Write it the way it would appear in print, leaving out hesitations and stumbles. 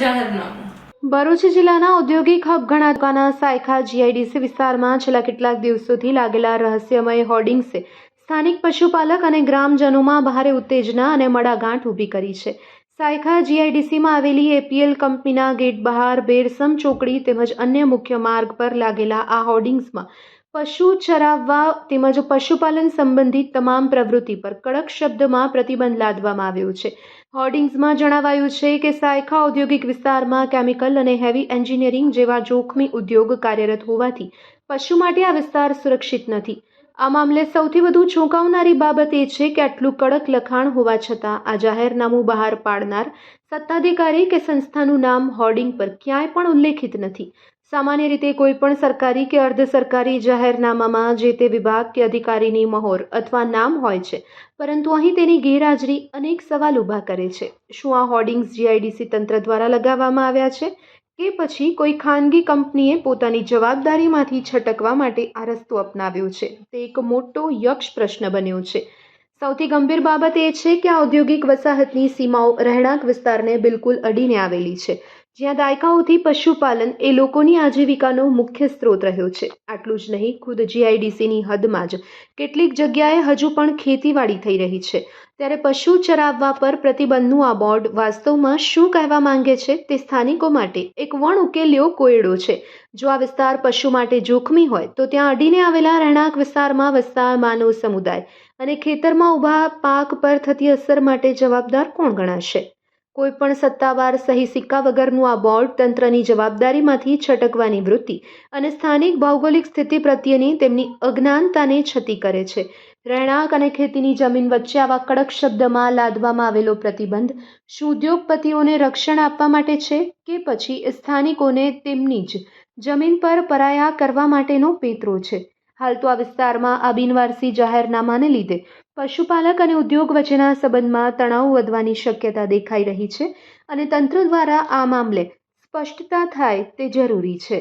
જાહેરનામું. ભરૂચ જિલ્લાના ઔદ્યોગિક હબ ગણાતા સાયખા જીઆઈડીસી વિસ્તારમાં છેલ્લા કેટલાક દિવસોથી લાગેલા રહસ્યમય હોર્ડિંગ્સે સ્થાનિક પશુપાલક અને ગ્રામજનોમાં ભારે ઉત્તેજના અને મડાગાંઠ ઊભી કરી છે. સાયખા જીઆઈડીસીમાં આવેલી એપીએલ કંપનીના ગેટ બહાર બેરસમ ચોકડી તેમજ અન્ય મુખ્ય માર્ગ પર લાગેલા આ હોર્ડિંગ્સમાં પશુ ચરાવવા તેમજ પશુપાલન સંબંધિત તમામ પ્રવૃત્તિ પર કડક શબ્દમાં પ્રતિબંધ લાદવામાં આવ્યો છે. હોર્ડિંગ્સમાં જણાવાયું છે કે સાયખા ઔદ્યોગિક વિસ્તારમાં કેમિકલ અને હેવી એન્જિનિયરિંગ જેવા જોખમી ઉદ્યોગ કાર્યરત હોવાથી પશુ માટે આ વિસ્તાર સુરક્ષિત નથી. આ મામલે સૌથી વધુ ચોંકાવનારી બાબત એ છે કે આટલું કડક લખાણ હોવા છતાં આ જાહેરનામું બહાર પાડનાર સત્તાધિકારી કે સંસ્થાનું નામ હોર્ડિંગ પર ક્યાંય પણ ઉલ્લેખિત નથી. સામાન્ય રીતે કોઈ પણ સરકારી કે અર્ધ સરકારી જાહેરનામામાં જે તે વિભાગ કે અધિકારીની મહોર અથવા નામ હોય છે, પરંતુ અહીં તેની ગેરહાજરી અનેક સવાલ ઊભા કરે છે. શું આ હોર્ડિંગ્સ જીઆઈડીસી તંત્ર દ્વારા લગાવવામાં આવ્યા છે કે પછી કોઈ ખાનગી કંપનીએ પોતાની જવાબદારીમાંથી છટકવા માટે આ રસ્તો અપનાવ્યો છે? તે એક મોટો યક્ષ પ્રશ્ન બન્યો છે. સૌથી ગંભીર બાબત એ છે કે આ ઔદ્યોગિક વસાહતની સીમાઓ રહેણાંક વિસ્તારને બિલકુલ અડીને આવેલી છે, જ્યાં દાયકાઓથી પશુપાલન એ લોકોની આજીવિકાનો મુખ્ય સ્ત્રોત રહ્યો છે. આટલું જ નહીં, ખુદ જીઆઈડીસીની હદમાં જ કેટલીક જગ્યાએ હજુ પણ ખેતીવાડી થઈ રહી છે. ત્યારે પશુ ચરાવવા પર પ્રતિબંધનું આ બોર્ડ વાસ્તવમાં શું કહેવા માંગે છે તે સ્થાનિકો માટે એક વણ ઉકેલ્યો કોયડો છે. જો આ વિસ્તાર પશુ માટે જોખમી હોય તો ત્યાં અડીને આવેલા રહેણાંક વિસ્તારમાં વસતા માનવ સમુદાય અને ખેતરમાં ઊભા પાક પર થતી અસર માટે જવાબદાર કોણ ગણાશે? કોઈ પણ સત્તાવાર સહી સિક્કા વગરનું આ બોર્ડ તંત્રની જવાબદારીમાંથી છટકવાની વૃત્તિ અને સ્થાનિક ભૌગોલિક સ્થિતિ પ્રત્યેની તેમની અજ્ઞાનતાને છતી કરે છે. રહેણાંક અને ખેતીની જમીન વચ્ચે આવા કડક શબ્દમાં લાદવામાં આવેલો પ્રતિબંધ શું ઉદ્યોગપતિઓને રક્ષણ આપવા માટે છે કે પછી સ્થાનિકોને તેમની જ જમીન પર પરાયા કરવા માટેનો પેતરો છે? હાલ તો આ વિસ્તારમાં આ બિનવારસી જાહેરનામાને લીધે પશુપાલક અને ઉદ્યોગ વચ્ચેના સંબંધમાં તણાવ વધવાની શક્યતા દેખાઈ રહી છે અને તંત્ર દ્વારા આ મામલે સ્પષ્ટતા થાય તે જરૂરી છે.